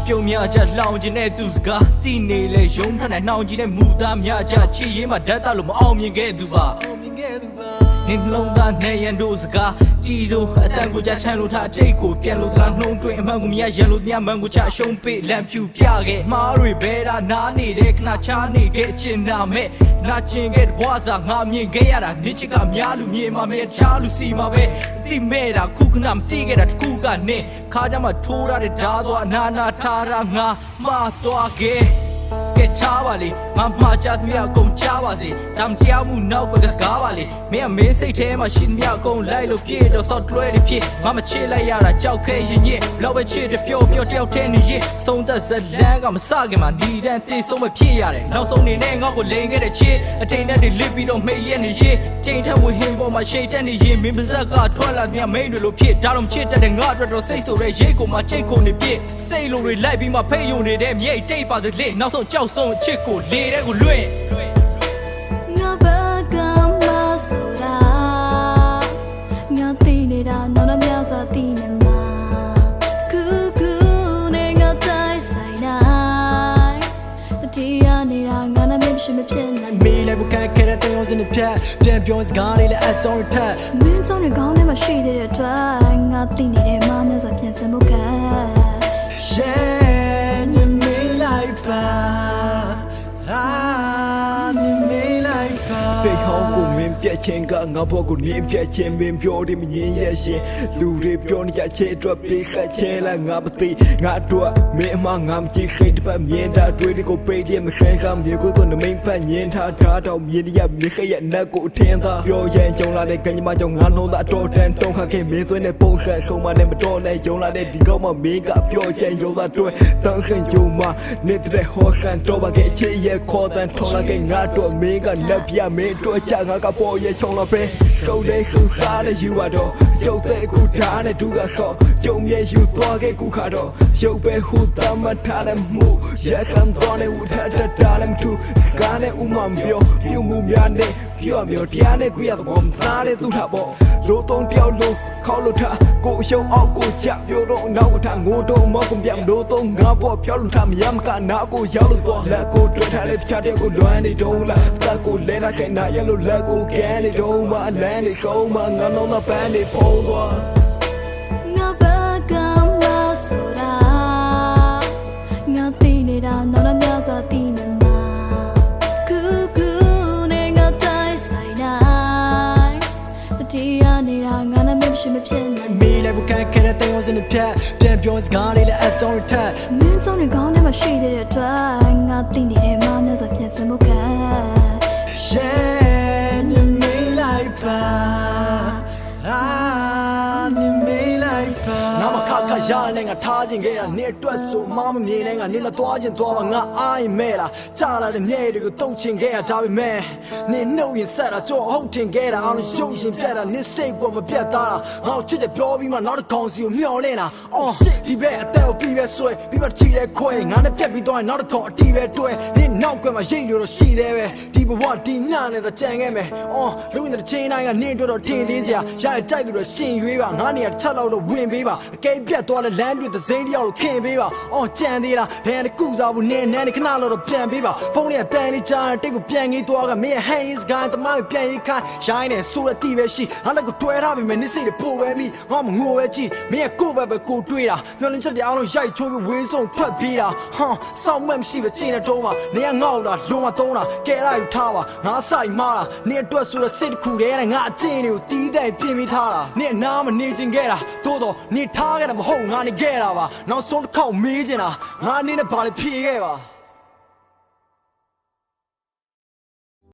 ပြုံမြကြလောင်ကျင်တဲ့သူစကားတီးနေလေရုံးထနိုင်နှောင်ကျင်တဲ့မူသားများကြချီရေးမှာဓာတ်တလို့မအောင်မြင်ခဲ့သူပါနင်းလုံးသားနဲ့ရန်တို့စကားတီတို့အတန်ကိုကြချမ်းလို့ထားအတိတ်ကိုပြန်လို့သားနှုံးတွင်အမှန်ကိုမြရရန်လို့မြမှန်ကိုချရှုံးပေးလမ်းဖြူပြခဲ့မှားတွေဘဲတာနားနေတဲ့ခဏချားနေခဲ့ချင်နာမဲ့နာကျင်ခဲ့ဘွားစာငါမြင်ခဲ့ရတာနစ်ချစ်ကများလူမြေမှာမဲ့ချားလူစီမှာပဲတိမဲ့တာခုခဏမတိခဲ့တာတခုကနင်းခါကြမှာထိုးရတဲ့ဓာသွားအနာနာထားတာငါမှားသွားခဲ့ကဲထားပါလေမမချသမျှအကုန်ချပါစေတမ်းတရားမှုနောက်ကစကားပါလေမင်းအမင်းစိတ်ထဲမှာရှင်မြအကုန်လိုက်လို့ပြေတော့ဆော့တွဲတွေဖြစ်မမချစ်လိုက်ရတာကြောက်ခဲရင်ညစ်လောက်ပဲချစ်တယ်ပျော့ပျော့တယောက်တည်းနေရင်ဆုံးသက်ဇလန်းကမစခင်မှာညီတန်းတေဆုံးမဖြစ်ရတယ်နောက်ဆုံးနေနဲ့ငါ့ကိုလိန်ခဲ့တဲ့ချစ်အတိန်နဲ့တွေလစ်ပြီးတော့မိတ်ရက်နေရင်တိန်ထက်ဝဟင်းပေါ်မှာရှိတ်တက်နေရင်မင်းပါဇက်ကထွက်လာမြမိန်တွေလို့ဖြစ်ဒါတော့ချစ်တတ်တဲ့ငါအတွက်တော့စိတ်ဆိုတဲ့ရိတ်ကိုမှချိတ်ကုန်နေပြစ်စိတ်လိုတွေလိုက်ပြီးမှဖိတ်ယုံနေတဲ့မြိတ်တိတ်ပါသလေနောက်ဆုံးကြောက်ဆုံးချစ်ကိုလေတဲ့ကိုလွင့်ငါဘကမဆိုတာငါသိနေတာနောက်တော့များစွာသိနေမှာကူကူနဲ့ငါတိုင်းဆိုင်နိုင်တတိယနေတာငါနဲ့မရှိမဖြစ်နိုင်မင်းလည်းဘုခံခဲ့တဲ့တောင်းစနေဖြတ်ပြန်ပြောစကားလေးလည်းအကြောင်းထက်မင်းကြောင့်လည်းခေါင်းထဲမှာရှိသေးတဲ့အတွက်ငါသိနေတဲ့မများစွာပြန်စမှုကYeah, you may like that. You may like that. 背后ကိုမင်းပြက်ချင်းကငါဘောကိုနေပြက်ချင်းမင်းပြောတယ်မငင်းရရှင်လူတွေပြောနေကြချေအတွက်ပေးခတ်ချဲလာငါမသိငါအတွက်မင်းအမငါမကြည့်ခိတ်တစ်ပတ်မြင်တာတွေ့ဒီကိုပေးတယ်မဆန်းစားမြေကိုတော့နမိန်ဖတ်ညင်ထားတာတော့မြင်ရမြေခရဲ့နက်ကိုအထင်းသားပြောရင်ကြုံလာတဲ့ကံကြမ္မာကြောင့်ငါနှုံးသားအတော်တန်တုံးခခဲ့မင်းသွင်းတဲ့ပုံစံဆုံးမနဲ့မတော်နဲ့ယုံလာတဲ့ဒီကောက်မှမင်းကပြောချင်ယုံလာတွေ့တန်းခင်ယုံမနေတဲ့ဟောဆန်တော့ပါခဲ့ချေရဲ့ခေါ်တန်ထော်လာခဲ့ငါတို့မင်းကလက်ပြမင်းတို့ချငါကပေါ်ရဲ့ချုံလာပဲဆိုတဲ့ဆူစားတဲ့ယူရတော့ရုပ်တဲ့ကူထားတဲ့ဒူကဆော့ယုံမြဲယူသွားခဲ့ကူခါတော့ရုပ်ပဲဟူတမထားတဲ့မှုရက်ဆန်တော့နဲ့ဝထတာလည်းမထူစကားနဲ့ဥမမပြောပြုမှုများနဲ့ပြောမျိုးတရားနဲ့ကိုရတော့မသားတဲ့သူထားပေါ့လို့တော့တယောက်လို့ခေါ်လို့ထားကိုရှုံအောင်ကိုကြပြောတော့နောက်ထားငိုတော့မောက်ကုန်ပြန်လို့တော့ငါပေါ့ပြောလို့ထားမရမကနာကိုရောက်လို့တော့လက်ကိုတွေ့ထားတဲ့ချတဲ့ကိုလွမ်းနေတော့လားတက်ကိုလဲတာခဲနာရလို့လက်ကိုကဲနေတော့မှလမ်းနေဆုံးမှငါလုံးမပန်းနေဖုံးသွားငါဘကမဆိုတာငါသိနေတာနောက်တော့များစွာသိနေမှာကူကူနဲ့ငါတိုင်းဆိုင်နိုင်တတိယနေတာငါနဲ့မရှိမဖြစ်နိုင်မင်းလည်းဘုခံခဲ့တဲ့တောင်းစနေဖြတ်ပြန်ပြောစကားလေးလည်းအကြောင်းထက်မင်းကြောင့်လည်းခေါင်းထဲမှာရှိသေးတဲ့အတွက်ငါသိနေတဲ့မများစွာပြန်စမှုကYeah, you may like that. You may like that. ငါမခခရနဲ့ငါထားခြင်းခဲ့တာနေအတွက်ဆိုမမမြင်နဲ့ငါနေလာသွားခြင်းသွားပါငါအားရင်မဲ့လားကြားလာတဲ့မြဲတွေကိုတုံချင်ခဲ့ရဒါပေမဲ့နေနှုတ်ရင်ဆက်တာကြောဟုတ်ထင်ခဲ့တာအောင်ရုပ်ရှင်ပြတ်တာနေစိတ်ကမပြတ်သားတာငါ့ချစ်တဲ့ပြောပြီးမှနောက်တစ်ကောင်စီကိုမျောလင့်တာဒီဘက်အသက်ကိုပြီးပဲဆွဲပြီးမှချီတဲ့ခွဲငါနဲ့ပြတ်ပြီးတော့နောက်တစ်ကောင်အတီးပဲတွဲနေနောက်ကမှရိတ်လို့တော့ရှိသေးပဲဒီဘဝဒီညနဲ့တော့ကြံခဲ့မယ်လူဝင်တဲ့ချင်းတိုင်းကနေတော့ထင်သေးစရာရတဲ့တိုက်သူတော့ရှင်ရွေးပါငါနေရာတစ်ချက်လောက်တော့ဝင်ပေးပါအကဲပြတ်သွားတဲ့လမ်းတွေသစိမ်းတယောက်လို့ခင်ပေးပါကြံသေးလားဒဏ်ရကူစားဘူးနင်းနန်းခဏလောက်တော့ပြန်ပေးပါဖုန်းနဲ့တန်နေကြတဲ့တိတ်ကိုပြန်ကြီးသွားကမင်းဟန်ရေးစကားတမန်ပြန်ရေးခိုင်းရိုင်းနေဆိုတဲ့တီးပဲရှိငါလည်းကိုတွဲထားပြီမယ်နစ်စိတ်တွေပို့ပဲမိငါမငိုပဲကြည့်မင်းကကိုယ့်ဘက်ပဲကိုတွေးတာမျောလင်းချက်တရားအောင်ရိုက်ချိုးပြီးဝင်းစုံထွက်ပြေးတာစောင့်မှမရှိပဲကျင်းတဲ့တုံးမှာနေကငေါ့တာလုံးဝသုံးတာကဲရယူထားပါငါဆိုင်မှားတာနေအတွက်ဆိုတဲ့စိတ်တစ်ခုတည်းနဲ့ငါအကျင့်တွေကိုတီးတဲ့ပြင်ပြီးထားတာနေနားမနေချင်ခဲ့တာသို့တော့နေထားခဲ့တာမဟုတ်ငါနေခဲ့တာပါနောက်ဆုံးတစ်ခေါက်မေးချင်တာငါအနေနဲ့ဘာလဲဖြေခဲ့ပါ